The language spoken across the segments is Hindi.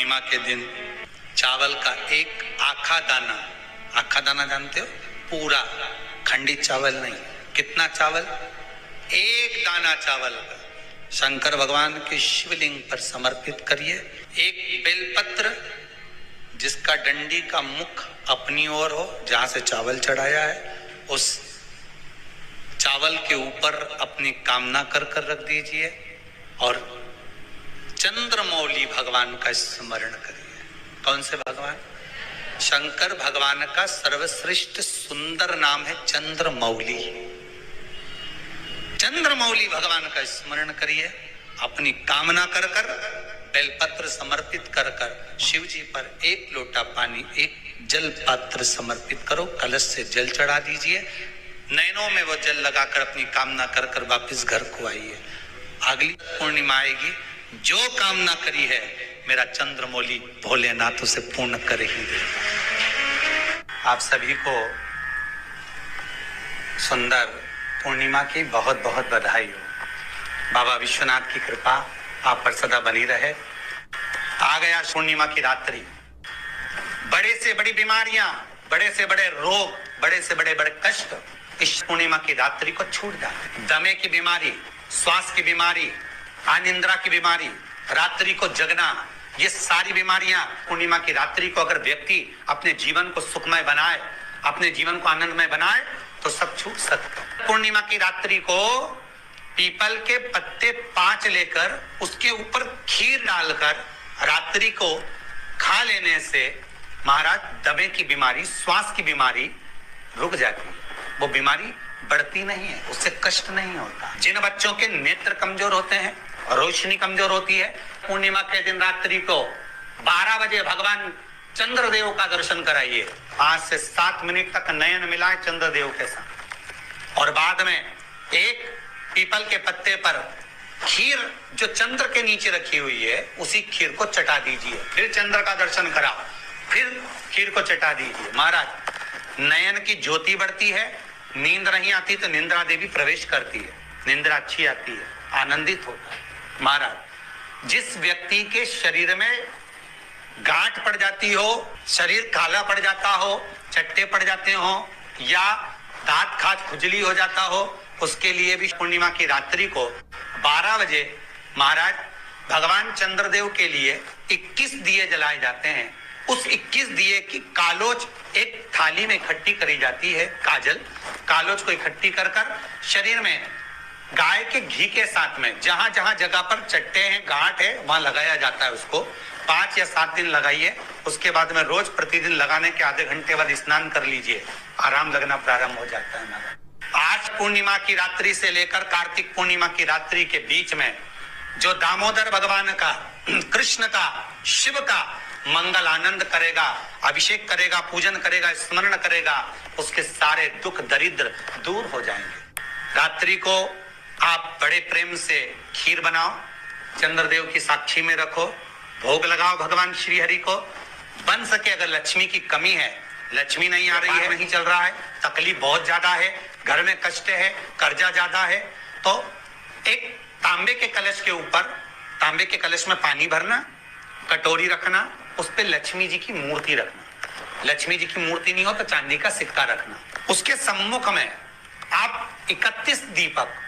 पूर्णिमा के दिन चावल का एक आखा दाना जानते हो, पूरा खंडित चावल नहीं, कितना चावल, एक दाना चावल का शंकर भगवान के शिवलिंग पर समर्पित करिए। एक बेलपत्र जिसका डंडी का मुख अपनी ओर हो, जहां से चावल चढ़ाया है, उस चावल के ऊपर अपनी कामना कर रख दीजिए और चंद्रमौली भगवान का स्मरण करिए। कौन से भगवान? शंकर भगवान का सर्वश्रेष्ठ सुंदर नाम है चंद्रमौली। चंद्रमौली भगवान का स्मरण करिए, अपनी कामना कर बेलपत्र समर्पित कर शिव जी पर एक लोटा पानी, एक जल पात्र समर्पित करो, कलश से जल चढ़ा दीजिए, नैनों में वो जल लगाकर अपनी कामना कर वापस घर को आइए। अगली पूर्णिमा आएगी, जो कामना करी है मेरा चंद्रमौली भोलेनाथ उसे पूर्ण कर ही देगा। आप सभी को सुंदर पूर्णिमा की बहुत बहुत बधाई हो। बाबा विश्वनाथ की कृपा आप पर सदा बनी रहे। आ गया पूर्णिमा की रात्रि, बड़े से बड़ी बीमारियां, बड़े से बड़े रोग, बड़े से बड़े कष्ट इस पूर्णिमा की रात्रि को छूट जाते। दमे की बीमारी, श्वास की बीमारी, अनिद्रा की बीमारी, रात्रि को जगना, ये सारी बीमारियां पूर्णिमा की रात्रि को अगर व्यक्ति अपने जीवन को सुखमय बनाए, अपने जीवन को आनंदमय बनाए तो सब छूट सकता। पूर्णिमा की रात्रि को पीपल के पत्ते 5 लेकर उसके ऊपर खीर डालकर रात्रि को खा लेने से महाराज दमे की बीमारी, श्वास की बीमारी रुक जाती है। वो बीमारी बढ़ती नहीं है, उससे कष्ट नहीं होता। जिन बच्चों के नेत्र कमजोर होते हैं, रोशनी कमजोर होती है, पूर्णिमा के दिन रात्रि को 12 बजे भगवान चंद्रदेव का दर्शन कराइए। 5 से 7 मिनट तक नयन मिलाए चंद्रदेव के साथ और बाद में एक पीपल के पत्ते पर खीर जो चंद्र के नीचे रखी हुई है उसी खीर को चटा दीजिए। फिर चंद्र का दर्शन कराओ, फिर खीर को चटा दीजिए। महाराज नयन की ज्योति बढ़ती है, नींद नहीं आती तो निंद्रा देवी प्रवेश करती है, निंद्रा अच्छी आती है, आनंदित होता है। महाराज जिस व्यक्ति के शरीर में गांठ पड़ जाती हो, शरीर काला पड़ जाता हो, चट्टे पड़ जाते हो या दांत खाज खुजली हो जाता हो, उसके लिए भी पूर्णिमा की रात्रि को 12 बजे महाराज भगवान चंद्रदेव के लिए 21 दिए जलाए जाते हैं। उस 21 दिए की कालोच एक थाली में इकट्ठी करी जाती है, कालोच को इकट्ठी कर शरीर में गाय के घी के साथ में जहां जहां जगह पर चट्टे हैं, गांठ है, वहां लगाया जाता है। उसको 5 या 7 दिन लगाइए। उसके बाद में रोज प्रतिदिन लगाने के आधे घंटे बाद स्नान कर लीजिए, आराम लगना प्रारंभ हो जाता है। आज पूर्णिमा की रात्रि से लेकर कार्तिक पूर्णिमा की रात्रि के बीच में जो दामोदर भगवान का, कृष्ण का, शिव का मंगल आनंद करेगा, अभिषेक करेगा, पूजन करेगा, स्मरण करेगा, उसके सारे दुख दरिद्र दूर हो जाएंगे। रात्रि को आप बड़े प्रेम से खीर बनाओ, चंद्रदेव की साक्षी में रखो, भोग लगाओ भगवान श्री हरि को। बन सके अगर लक्ष्मी की कमी है, लक्ष्मी नहीं आ रही है, नहीं चल रहा है, तकलीफ बहुत ज्यादा है, घर में कष्ट है, कर्जा ज्यादा है, तो एक तांबे के कलश के ऊपर, तांबे के कलश में पानी भरना, कटोरी रखना, उस पे लक्ष्मी जी की मूर्ति रखना। लक्ष्मी जी की मूर्ति नहीं हो तो चांदी का सिक्का रखना। उसके सम्मुख में आप 31 दीपक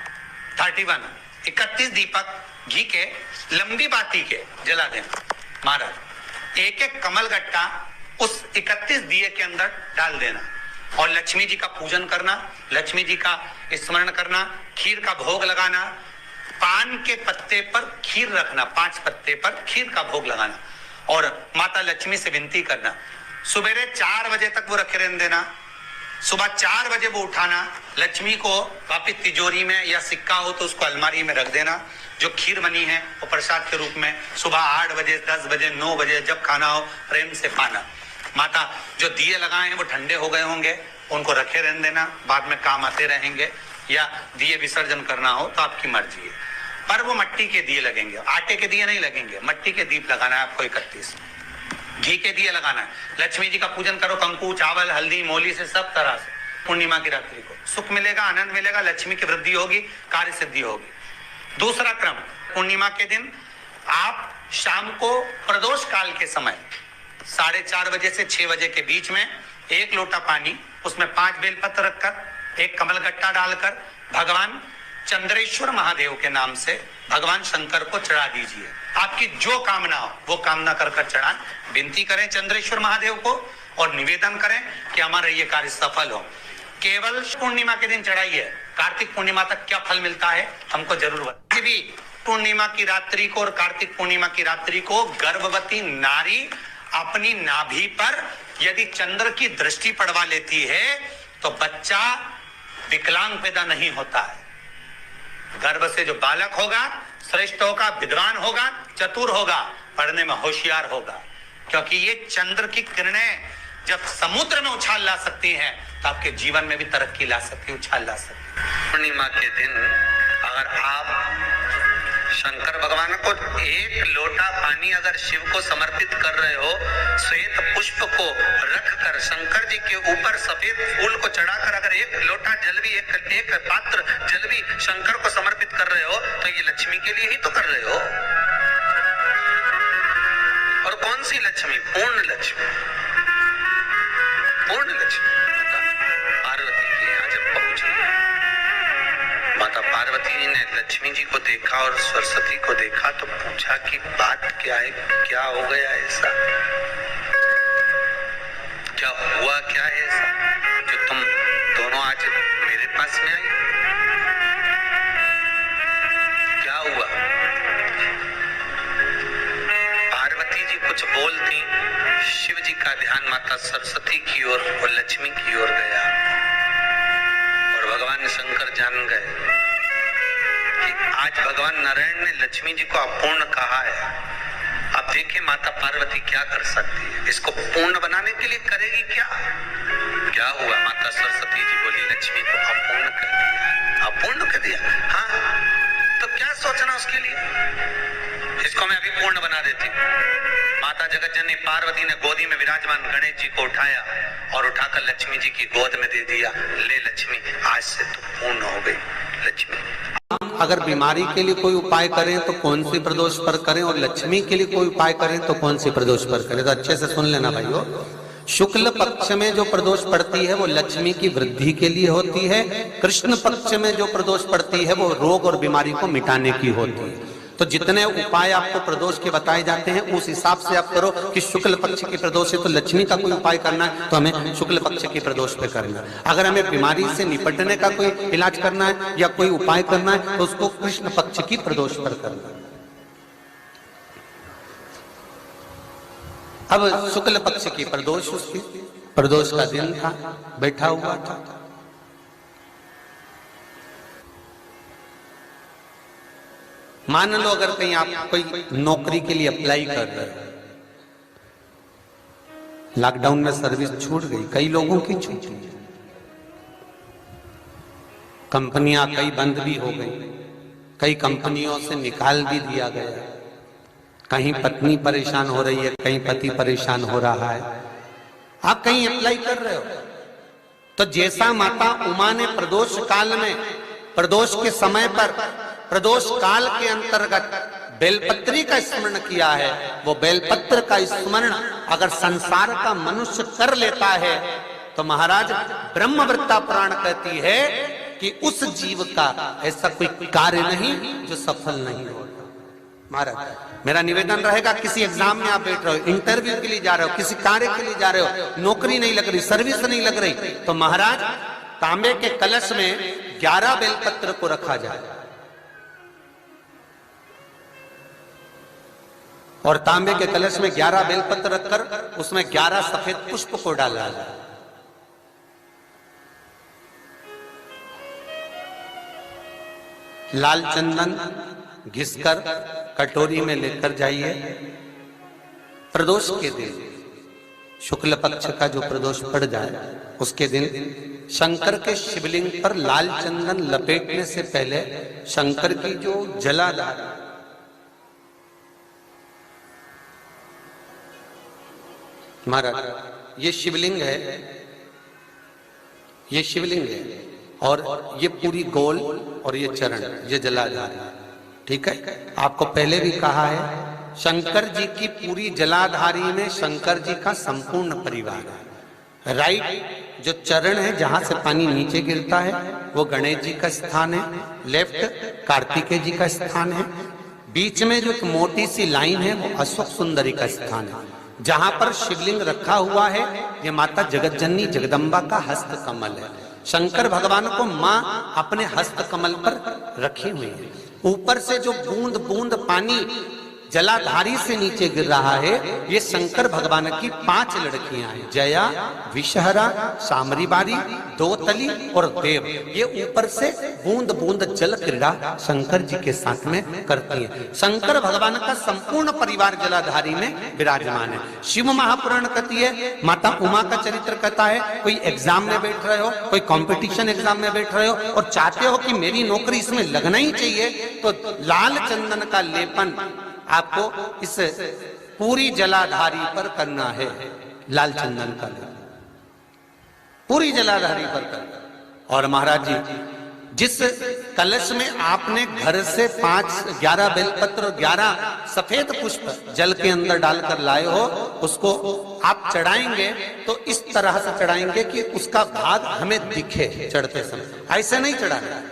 31 दीपक घी के लंबी बाती के जला देना। महाराज एक एक कमल गट्टा उस 31 दिए के अंदर डाल देना और लक्ष्मी जी का पूजन करना, लक्ष्मी जी का स्मरण करना, खीर का भोग लगाना, पान के पत्ते पर खीर रखना, 5 पत्ते पर खीर का भोग लगाना और माता लक्ष्मी से विनती करना। सुबेरे 4 बजे तक वो रखे रहने देना, सुबह 4 बजे वो उठाना, लक्ष्मी को वापिस तिजोरी में या सिक्का हो तो उसको अलमारी में रख देना। जो खीर बनी है वो प्रसाद के रूप में सुबह 8 बजे, 10 बजे, 9 बजे जब खाना हो प्रेम से पाना। माता जो दिए लगाए हैं वो ठंडे हो गए होंगे, उनको रखे रहने देना, बाद में काम आते रहेंगे, या दिए विसर्जन करना हो तो आपकी मर्जी है। पर वो मिट्टी के दिए लगेंगे, आटे के दिए नहीं लगेंगे, मिट्टी के दीप लगाना है आपको। 31 घी के दिए लगाना है। लक्ष्मी जी का पूजन करो, कंकु, चावल, हल्दी, मोली से सब तरह से। पूर्णिमा की रात्रि को सुख मिलेगा, आनंद मिलेगा, लक्ष्मी की वृद्धि होगी, कार्य सिद्धि होगी। दूसरा क्रम, पूर्णिमा के दिन आप शाम को प्रदोष काल के समय 4:30 बजे से 6 बजे के बीच में 1 लोटा पानी, उसमें 5 बेलपत्र रखकर, 1 कमलगट्टा डालकर भगवान चंद्रेश्वर महादेव के नाम से भगवान शंकर को चढ़ा दीजिए। आपकी जो कामना हो वो कामना कर चढ़ाएं। विनती करें चंद्रेश्वर महादेव को और निवेदन करें कि हमारा ये कार्य सफल हो। केवल पूर्णिमा के दिन चढ़ाइए। कार्तिक पूर्णिमा तक क्या फल मिलता है हमको जरूर बताइए। भी पूर्णिमा की रात्रि को और कार्तिक पूर्णिमा की रात्रि को गर्भवती नारी अपनी नाभि पर यदि चंद्र की दृष्टि पड़वा लेती है तो बच्चा विकलांग पैदा नहीं होता है। गर्भ से जो बालक होगा श्रेष्ठ होगा, विद्वान होगा, चतुर होगा, पढ़ने में होशियार होगा, क्योंकि ये चंद्र की किरणें जब समुद्र में उछाल ला सकती हैं तो आपके जीवन में भी तरक्की ला सकती है, उछाल ला सकती है। पूर्णिमा के दिन अगर आप शंकर भगवान को 1 लोटा पानी अगर शिव को समर्पित कर रहे हो, श्वेत पुष्प को रखकर शंकर जी के ऊपर सफेद फूल को चढ़ाकर अगर 1 लोटा जल भी, एक पात्र जल भी शंकर को समर्पित कर रहे हो तो ये लक्ष्मी के लिए ही तो कर रहे हो। और कौन सी लक्ष्मी? पूर्ण लक्ष्मी। पूर्ण लक्ष्मी पार्वती के यहाँ जब पहुंची, माता पार्वती जी ने लक्ष्मी जी को देखा और सरस्वती को देखा तो पूछा कि बात क्या है, क्या हो गया ऐसा, क्या हुआ, क्या है ऐसा जो तुम दोनों आज मेरे पास में आई? क्या हुआ? पार्वती जी कुछ बोलती, शिव जी का ध्यान माता सरस्वती की ओर और लक्ष्मी की ओर गया और भगवान शंकर जान गए कि आज भगवान नारायण ने लक्ष्मी जी को अपूर्ण कहा है। अब देखिए माता पार्वती क्या कर सकती है, इसको पूर्ण बनाने के लिए करेगी क्या? क्या हुआ? माता सरस्वती जी बोली लक्ष्मी को अपूर्ण कर दिया। अपूर्ण कर दिया? हाँ, तो क्या सोचना उसके लिए, इसको मैं अभी पूर्ण बना देती हूँ। माता जगत जननी पार्वती ने गोदी में विराजमान गणेश जी को उठाया और उठाकर लक्ष्मी जी की गोद में दे दिया। ले लक्ष्मी, आज से तू पूर्ण हो गई लक्ष्मी। अगर बीमारी के लिए कोई उपाय करें तो कौन सी प्रदोष पर करें, और लक्ष्मी के लिए कोई उपाय करें तो कौन सी प्रदोष पर करें? तो अच्छे से सुन लेना भाइयों। शुक्ल पक्ष में जो प्रदोष पड़ती है वो लक्ष्मी की वृद्धि के लिए होती है। कृष्ण पक्ष में जो प्रदोष पड़ती है वो रोग और बीमारी को मिटाने की होती है। तो जितने उपाय आपको प्रदोष के बताए जाते हैं उस हिसाब से आप करो कि शुक्ल पक्ष की प्रदोष है तो लक्ष्मी का कोई उपाय करना है तो हमें शुक्ल पक्ष की प्रदोष पे करना है। अगर हमें बीमारी से निपटने का कोई इलाज करना है या कोई उपाय करना है तो उसको कृष्ण पक्ष की प्रदोष पर करना है। अब शुक्ल पक्ष की प्रदोष, उसकी प्रदोष का दिन था, बैठा हुआ था। मान लो अगर कहीं आप कोई नौकरी के लिए अप्लाई कर रहे हो, लॉकडाउन में सर्विस छूट गई, कई लोगों की छूटी, कंपनियां कई बंद भी हो गई, कई कंपनियों से निकाल भी दिया गया, कहीं पत्नी परेशान हो रही है, कहीं पति परेशान हो रहा है, आप कहीं अप्लाई कर रहे हो तो जैसा माता उमा ने प्रदोष काल में, प्रदोष के समय पर, प्रदोष काल के अंतर्गत बेलपत्री का स्मरण किया है, वो बेलपत्र का स्मरण अगर संसार का मनुष्य कर लेता है तो महाराज ब्रह्मवृत्ता पुराण कहती है कि उस जीव का ऐसा कोई कार्य नहीं जो सफल नहीं होता। महाराज मेरा निवेदन रहेगा, किसी एग्जाम में आप बैठ रहे हो, इंटरव्यू के लिए जा रहे हो, किसी कार्य के लिए जा रहे हो, नौकरी नहीं लग रही, सर्विस नहीं लग रही, तो महाराज तांबे के कलश में 11 बेलपत्र को रखा जाए और तांबे के कलश में 11 बेलपत्र रखकर उसमें 11 सफेद पुष्प को डाला जाए। लाल चंदन घिसकर कटोरी में लेकर जाइए। प्रदोष के दिन, शुक्ल पक्ष का जो प्रदोष पड़ जाए उसके दिन शंकर के शिवलिंग पर लाल चंदन लपेटने से पहले शंकर की जो जलाधार, महाराज ये शिवलिंग है, ये शिवलिंग है और ये पूरी गोल और ये चरण, ये जलाधार है, ठीक है। आपको पहले भी कहा है शंकर जी की पूरी जलाधारी में शंकर जी का संपूर्ण परिवार है। राइट जो चरण है जहां से पानी नीचे गिरता है वो गणेश जी का स्थान है, लेफ्ट कार्तिकेय जी का स्थान है, बीच में जो एक मोटी सी लाइन है वो अशोक सुंदरी का स्थान है। जहां पर शिवलिंग रखा हुआ है ये माता जगत जननी जगदम्बा का हस्त कमल है। शंकर भगवान को मां अपने हस्त कमल पर रखी हुई है। ऊपर से जो बूंद बूंद पानी जलाधारी से नीचे गिर रहा है ये शंकर भगवान की 5 लड़कियां हैं, जया, विषहरा, सामरीबारी, दोतली और देव। ये ऊपर से बूंद बूंद जल क्रीड़ा शंकर जी के साथ में करती हैं। शंकर भगवान का संपूर्ण परिवार जलाधारी में विराजमान है। शिव महापुराण कहती है, माता उमा का चरित्र कहता है, कोई एग्जाम में बैठ रहे हो, कोई कंपटीशन एग्जाम में बैठ रहे हो और चाहते हो कि मेरी नौकरी इसमें लगना ही चाहिए, तो लाल चंदन का लेपन आपको इस पूरी जलाधारी पर करना है। लाल चंदन का लेपन पूरी जलाधारी पर करना। और महाराज जी जिस कलश में आपने घर से 11 बेलपत्र और 11 सफेद पुष्प जल के अंदर डालकर लाए हो, उसको आप चढ़ाएंगे तो इस तरह से चढ़ाएंगे कि उसका भाग हमें दिखे चढ़ते समय। ऐसे नहीं चढ़ाना,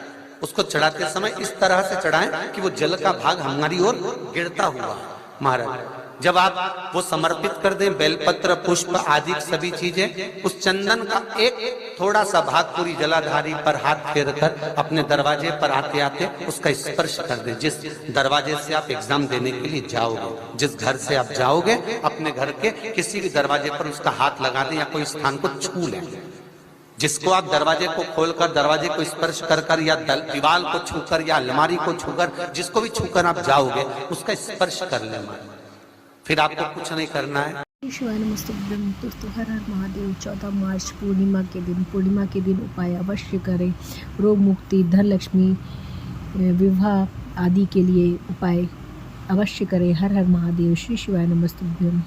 उसको चढ़ाते समय इस तरह से चढ़ाएं कि वो जल का भाग हमारी ओर गिरता हुआ। महाराज जब आप वो समर्पित कर दें, बेलपत्र पुष्प आदि सभी चीजें, उस चंदन का एक थोड़ा सा भाग पूरी जलाधारी पर हाथ फेर कर अपने दरवाजे पर आते आते उसका स्पर्श कर दें। जिस दरवाजे से आप एग्जाम देने के लिए जाओगे, जिस घर से आप जाओगे, अपने घर के किसी भी दरवाजे पर उसका हाथ लगा दें या कोई स्थान को छू लें। जिसको आप दरवाजे को खोलकर दरवाजे को स्पर्श कर कर या दीवार को छूकर या अलमारी को छूकर, जिसको भी छूकर आप जाओगे उसका स्पर्श कर लेना, फिर आपको कुछ नहीं करना है। शिवाय नमस्तुभ्यं। दोस्तों हर हर महादेव। 14 मार्च पूर्णिमा के दिन उपाय अवश्य करें। रोग मुक्ति, धन लक्ष्मी, विवाह आदि के लिए उपाय अवश्य करें। हर हर महादेव। श्री शिवाय नमस्तुभ्यं।